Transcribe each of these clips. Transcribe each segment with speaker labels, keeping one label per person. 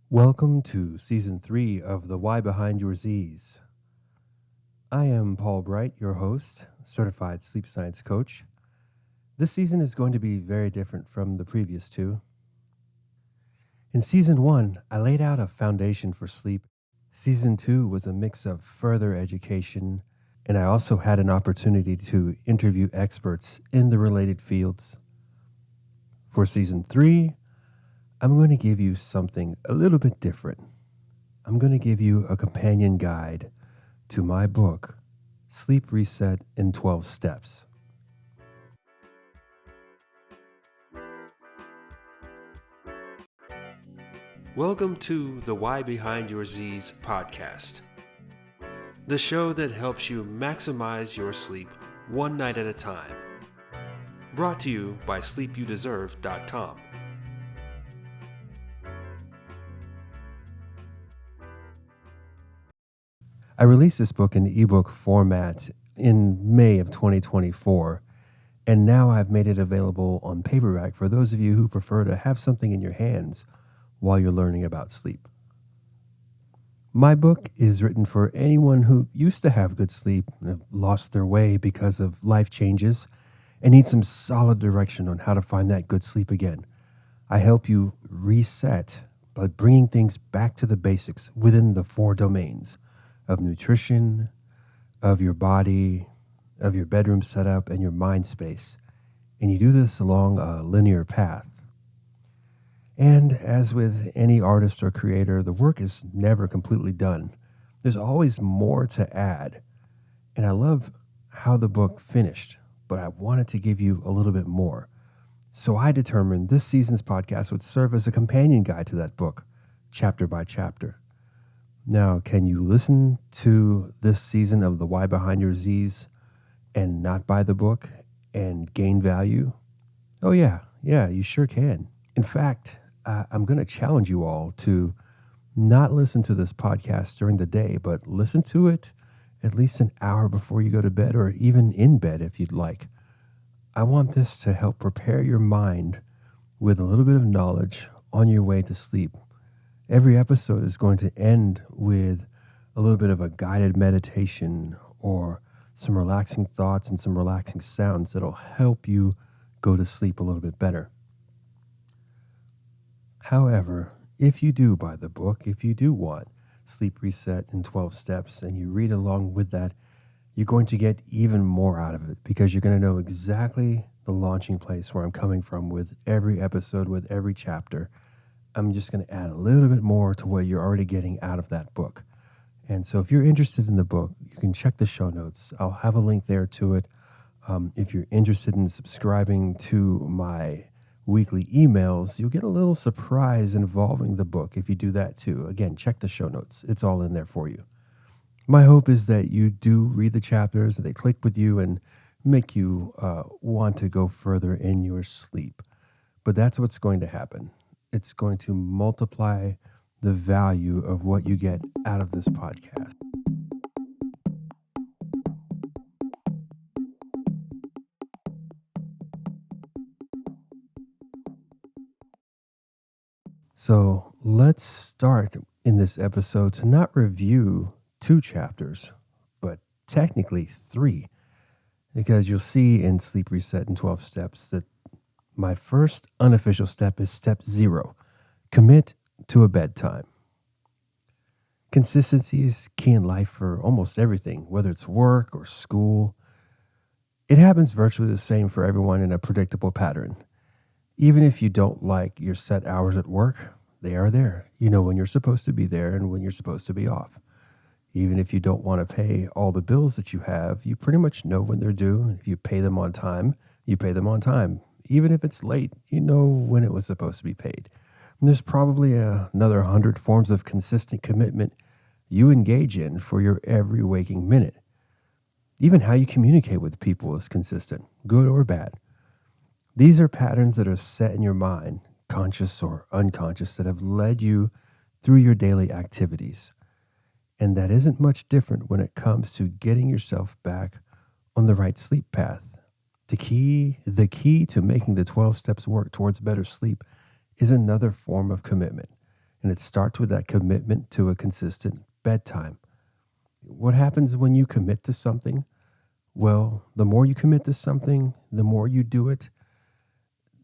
Speaker 1: Welcome to Season 3 of The Why Behind Your Z's. I am Paul Bright, your host, certified sleep science coach. This season is going to be very different from the previous two. In Season 1, I laid out a foundation for sleep. Season 2 was a mix of further education, and I also had an opportunity to interview experts in the related fields. For Season 3, I'm going to give you something a little bit different. I'm going to give you a companion guide to my book, Sleep Reset in 12 Steps. Welcome to the Why Behind Your Z's podcast, the show that helps you maximize your sleep one night at a time. Brought to you by sleepyoudeserve.com. I released this book in ebook format in May of 2024, and now I've made it available on paperback for those of you who prefer to have something in your hands while you're learning about sleep. My book is written for anyone who used to have good sleep and have lost their way because of life changes and need some solid direction on how to find that good sleep again. I help you reset by bringing things back to the basics within the 4 domains of nutrition, of your body, of your bedroom setup, and your mind space. And you do this along a linear path. And as with any artist or creator, the work is never completely done. There's always more to add. And I love how the book finished, but I wanted to give you a little bit more. So I determined this season's podcast would serve as a companion guide to that book, chapter by chapter. Now, can you listen to this season of The Why Behind Your Z's and not buy the book and gain value? Oh, yeah, you sure can. In fact, I'm going to challenge you all to not listen to this podcast during the day, but listen to it at least an hour before you go to bed, or even in bed if you'd like. I want this to help prepare your mind with a little bit of knowledge on your way to sleep. Every episode is going to end with a little bit of a guided meditation or some relaxing thoughts and some relaxing sounds that'll help you go to sleep a little bit better. However, if you do buy the book, if you do want Sleep Reset in 12 Steps and you read along with that, you're going to get even more out of it because you're going to know exactly the launching place where I'm coming from with every episode, with every chapter. I'm just going to add a little bit more to what you're already getting out of that book. And so if you're interested in the book, you can check the show notes. I'll have a link there to it. If you're interested in subscribing to my weekly emails, you'll get a little surprise involving the book if you do that too. Again, check the show notes. It's all in there for you. My hope is that you do read the chapters, that they click with you and make you want to go further in your sleep. But that's what's going to happen. It's going to multiply the value of what you get out of this podcast. So let's start in this episode to not review 2 chapters, but technically 3, because you'll see in Sleep Reset in 12 Steps that my first unofficial step is step 0, commit to a bedtime. Consistency is key in life for almost everything, whether it's work or school. It happens virtually the same for everyone in a predictable pattern. Even if you don't like your set hours at work, they are there. You know when you're supposed to be there and when you're supposed to be off. Even if you don't want to pay all the bills that you have, you pretty much know when they're due. If you pay them on time, you pay them on time. Even if it's late, you know when it was supposed to be paid. And there's probably another 100 forms of consistent commitment you engage in for your every waking minute. Even how you communicate with people is consistent, good or bad. These are patterns that are set in your mind, conscious or unconscious, that have led you through your daily activities. And that isn't much different when it comes to getting yourself back on the right sleep path. The key to making the 12 steps work towards better sleep is another form of commitment. And it starts with that commitment to a consistent bedtime. What happens when you commit to something? Well, the more you commit to something, the more you do it,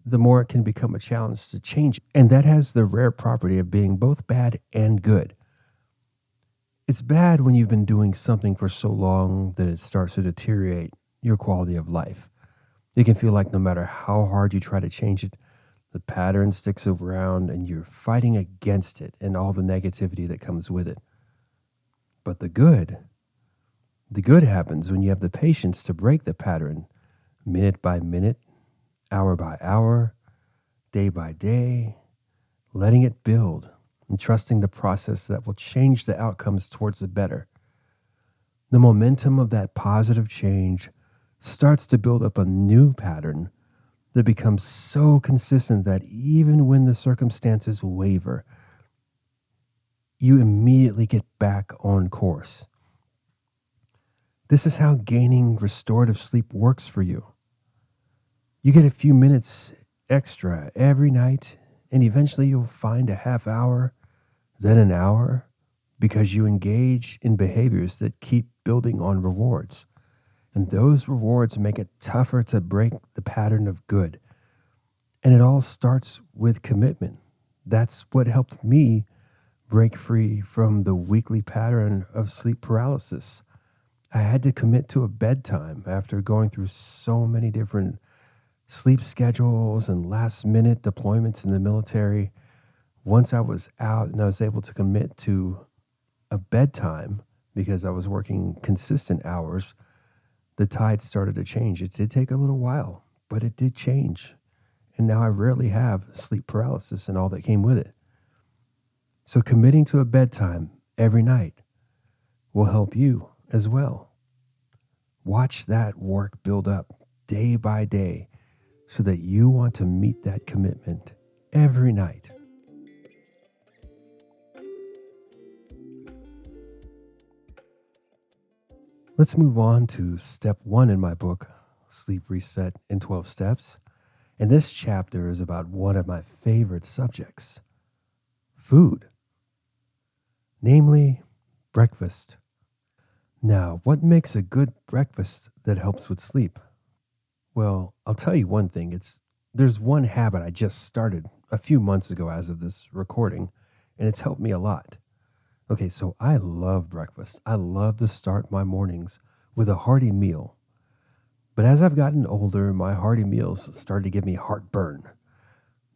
Speaker 1: the more it can become a challenge to change. And that has the rare property of being both bad and good. It's bad when you've been doing something for so long that it starts to deteriorate your quality of life. It can feel like no matter how hard you try to change it, the pattern sticks around and you're fighting against it and all the negativity that comes with it. But the good happens when you have the patience to break the pattern minute by minute, hour by hour, day by day, letting it build and trusting the process that will change the outcomes towards the better. The momentum of that positive change starts to build up a new pattern that becomes so consistent that even when the circumstances waver, you immediately get back on course. This is how gaining restorative sleep works for you. You get a few minutes extra every night, and eventually you'll find a half hour, then an hour, because you engage in behaviors that keep building on rewards. And those rewards make it tougher to break the pattern of good. And it all starts with commitment. That's what helped me break free from the weekly pattern of sleep paralysis. I had to commit to a bedtime after going through so many different sleep schedules and last minute deployments in the military. Once I was out and I was able to commit to a bedtime because I was working consistent hours, the tide started to change. It did take a little while, but it did change. And now I rarely have sleep paralysis and all that came with it. So committing to a bedtime every night will help you as well. Watch that work build up day by day so that you want to meet that commitment every night. Let's move on to step 1 in my book, Sleep Reset in 12 Steps. And this chapter is about one of my favorite subjects, food, namely breakfast. Now, what makes a good breakfast that helps with sleep? Well, I'll tell you one thing. There's one habit I just started a few months ago as of this recording, and it's helped me a lot. Okay, so I love breakfast. I love to start my mornings with a hearty meal. But as I've gotten older, my hearty meals started to give me heartburn.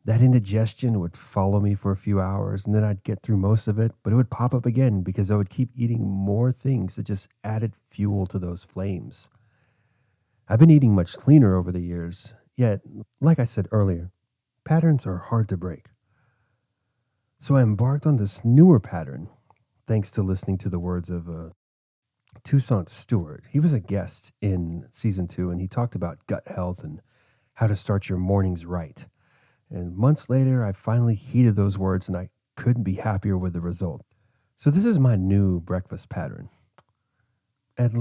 Speaker 1: That indigestion would follow me for a few hours, and then I'd get through most of it, but it would pop up again because I would keep eating more things that just added fuel to those flames. I've been eating much cleaner over the years, yet, like I said earlier, patterns are hard to break. So I embarked on this newer pattern thanks to listening to the words of Toussaint Stewart. He was a guest in season 2, and he talked about gut health and how to start your mornings right. And months later, I finally heeded those words, and I couldn't be happier with the result. So this is my new breakfast pattern. At,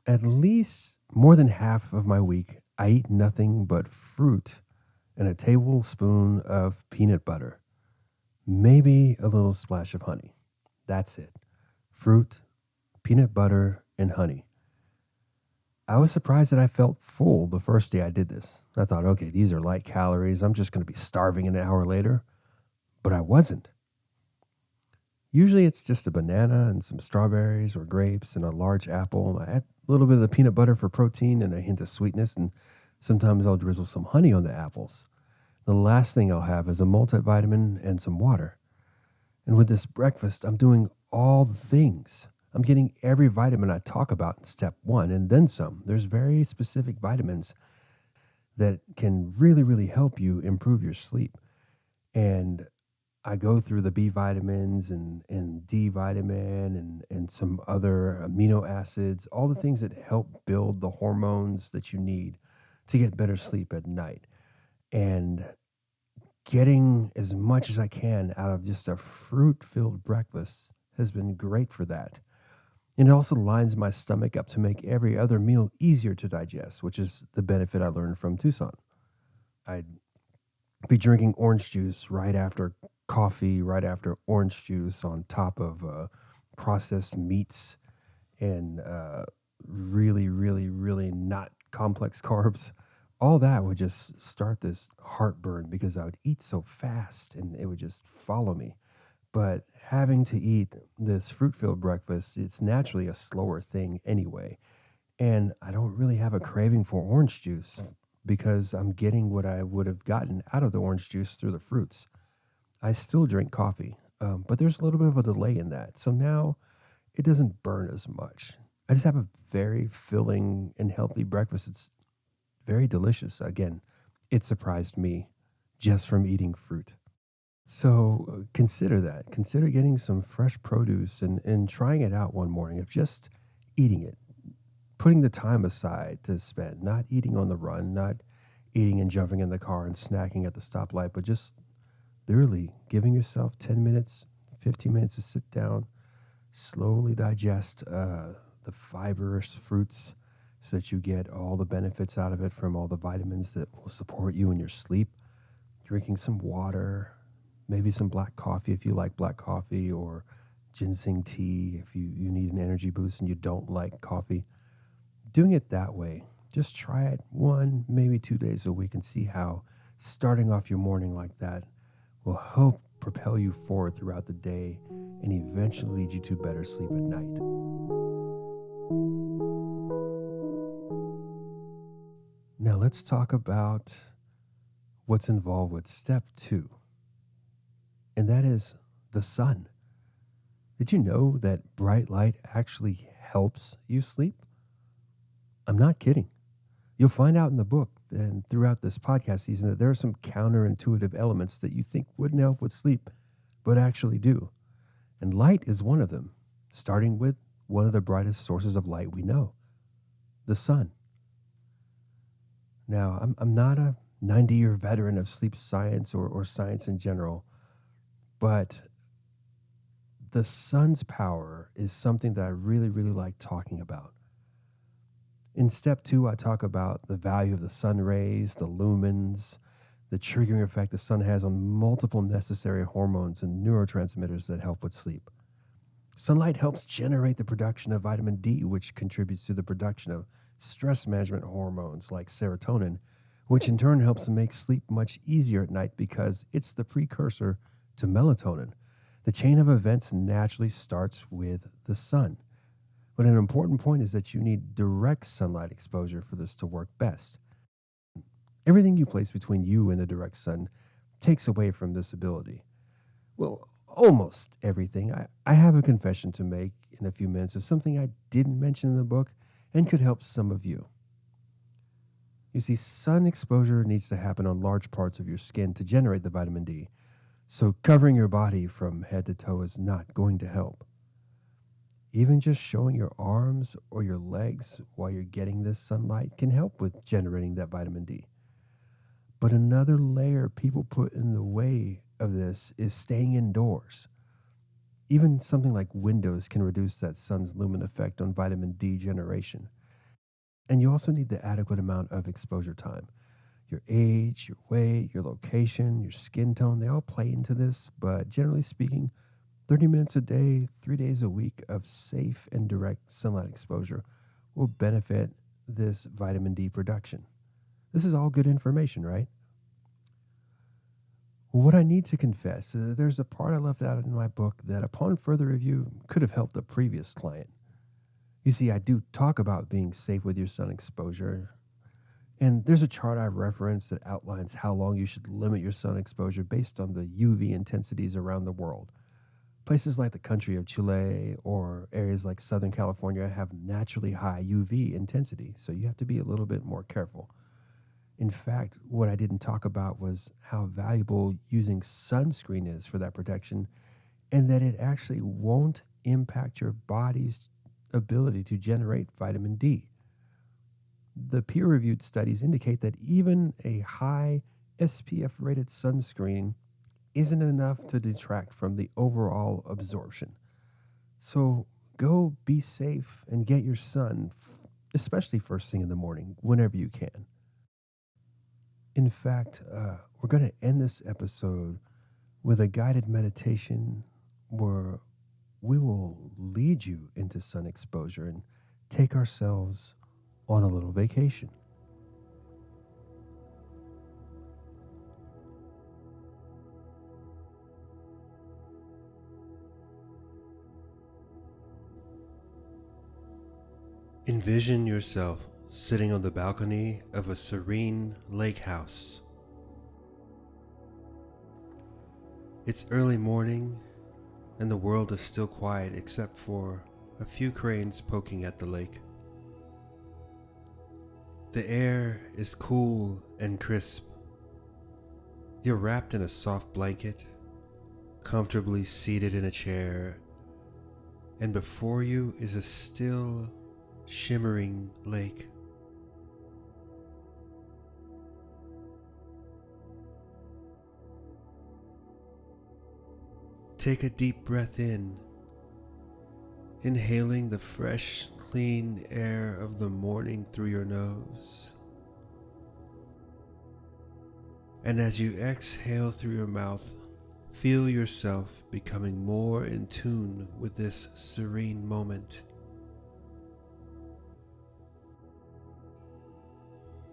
Speaker 1: at least more than half of my week, I eat nothing but fruit and a tablespoon of peanut butter, maybe a little splash of honey. That's it. Fruit, peanut butter, and honey. I was surprised that I felt full the first day I did this. I thought, okay, these are light calories. I'm just going to be starving an hour later. But I wasn't. Usually it's just a banana and some strawberries or grapes and a large apple. I add a little bit of the peanut butter for protein and a hint of sweetness, and sometimes I'll drizzle some honey on the apples. The last thing I'll have is a multivitamin and some water. And with this breakfast, I'm doing all the things. I'm getting every vitamin I talk about in step 1 and then some. There's very specific vitamins that can really, really help you improve your sleep. And I go through the B vitamins and D vitamin and some other amino acids, all the things that help build the hormones that you need to get better sleep at night. And getting as much as I can out of just a fruit-filled breakfast has been great for that. And it also lines my stomach up to make every other meal easier to digest, which is the benefit I learned from Tucson. I'd be drinking orange juice right after coffee right after orange juice on top of processed meats and really, really, really not complex carbs, all that would just start this heartburn because I would eat so fast and it would just follow me. But having to eat this fruit filled breakfast, it's naturally a slower thing anyway. And I don't really have a craving for orange juice because I'm getting what I would have gotten out of the orange juice through the fruits. I still drink coffee, but there's a little bit of a delay in that. So now it doesn't burn as much. I just have a very filling and healthy breakfast. It's very delicious. Again, it surprised me just from eating fruit. So consider that. Consider getting some fresh produce and trying it out one morning of just eating it, putting the time aside to spend, not eating on the run, not eating and jumping in the car and snacking at the stoplight, but just literally giving yourself 10 minutes, 15 minutes to sit down, slowly digest the fibrous fruits so that you get all the benefits out of it from all the vitamins that will support you in your sleep. Drinking some water, maybe some black coffee if you like black coffee, or ginseng tea if you need an energy boost and you don't like coffee. Doing it that way, just try it 1, maybe 2 days a week and see how starting off your morning like that will help propel you forward throughout the day and eventually lead you to better sleep at night. Now let's talk about what's involved with step 2, and that is the sun. Did you know that bright light actually helps you sleep? I'm not kidding. You'll find out in the book and throughout this podcast season that there are some counterintuitive elements that you think wouldn't help with sleep, but actually do. And light is one of them, starting with one of the brightest sources of light we know, the sun. Now, I'm not a 90-year veteran of sleep science or science in general, but the sun's power is something that I really, really like talking about. In step 2, I talk about the value of the sun rays, the lumens, the triggering effect the sun has on multiple necessary hormones and neurotransmitters that help with sleep. Sunlight helps generate the production of vitamin D, which contributes to the production of stress management hormones like serotonin, which in turn helps make sleep much easier at night because it's the precursor to melatonin. The chain of events naturally starts with the sun. But an important point is that you need direct sunlight exposure for this to work best. Everything you place between you and the direct sun takes away from this ability. Well, almost everything. I have a confession to make in a few minutes of something I didn't mention in the book and could help some of you. You see, sun exposure needs to happen on large parts of your skin to generate the vitamin D, so covering your body from head to toe is not going to help. Even just showing your arms or your legs while you're getting this sunlight can help with generating that vitamin D. But another layer people put in the way of this is staying indoors. Even something like windows can reduce that sun's lumen effect on vitamin D generation. And you also need the adequate amount of exposure time. Your age, your weight, your location, your skin tone, they all play into this, but generally speaking, 30 minutes a day, 3 days a week of safe and direct sunlight exposure will benefit this vitamin D production. This is all good information, right? What I need to confess is that there's a part I left out in my book that, upon further review, could have helped a previous client. You see, I do talk about being safe with your sun exposure, and there's a chart I referenced that outlines how long you should limit your sun exposure based on the UV intensities around the world. Places like the country of Chile or areas like Southern California have naturally high UV intensity, so you have to be a little bit more careful. In fact, what I didn't talk about was how valuable using sunscreen is for that protection, and that it actually won't impact your body's ability to generate vitamin D. The peer-reviewed studies indicate that even a high SPF-rated sunscreen isn't enough to detract from the overall absorption. So go be safe and get your sun, especially first thing in the morning, whenever you can. In fact, we're going to end this episode with a guided meditation where we will lead you into sun exposure and take ourselves on a little vacation. Envision yourself sitting on the balcony of a serene lake house. It's early morning and the world is still quiet except for a few cranes poking at the lake. The air is cool and crisp. You're wrapped in a soft blanket, comfortably seated in a chair, and before you is a still, shimmering lake. Take a deep breath in, inhaling the fresh, clean air of the morning through your nose. And as you exhale through your mouth, feel yourself becoming more in tune with this serene moment.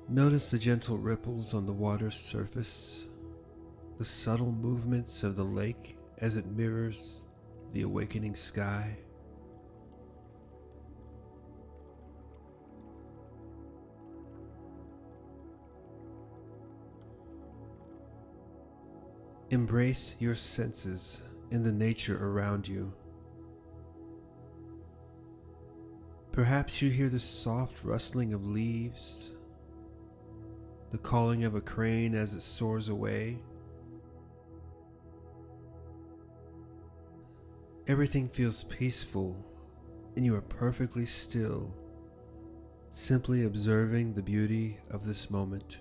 Speaker 1: Notice the gentle ripples on the water's surface, the subtle movements of the lake as it mirrors the awakening sky. Embrace your senses in the nature around you. Perhaps you hear the soft rustling of leaves, the calling of a crane as it soars away. Everything feels peaceful and you are perfectly still, simply observing the beauty of this moment.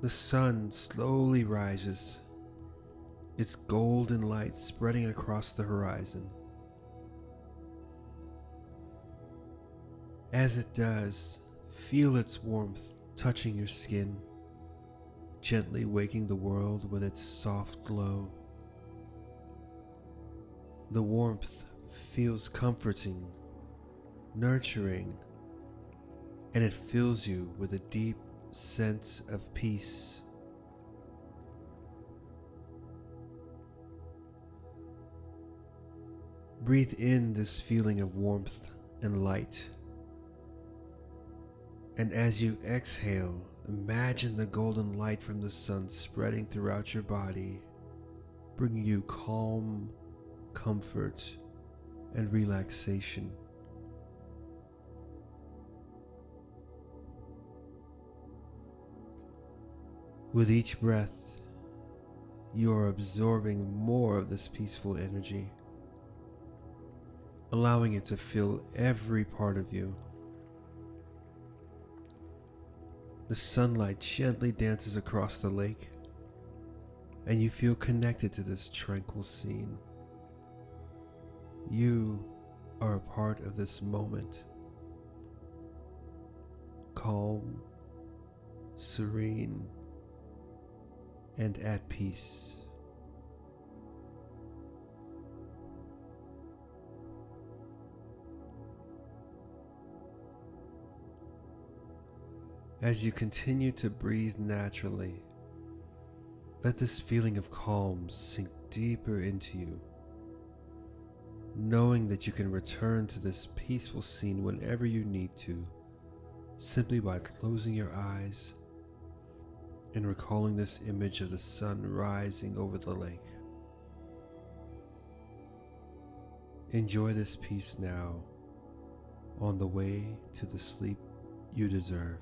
Speaker 1: The sun slowly rises, its golden light spreading across the horizon. As it does, feel its warmth touching your skin, gently waking the world with its soft glow. The warmth feels comforting, nurturing, and it fills you with a deep sense of peace. Breathe in this feeling of warmth and light. And as you exhale, imagine the golden light from the sun spreading throughout your body, bringing you calm, comfort, and relaxation. With each breath, you are absorbing more of this peaceful energy, allowing it to fill every part of you. The sunlight gently dances across the lake, and you feel connected to this tranquil scene. You are a part of this moment, calm, serene, and at peace. As you continue to breathe naturally, let this feeling of calm sink deeper into you, knowing that you can return to this peaceful scene whenever you need to, simply by closing your eyes and recalling this image of the sun rising over the lake. Enjoy this peace now, on the way to the sleep you deserve.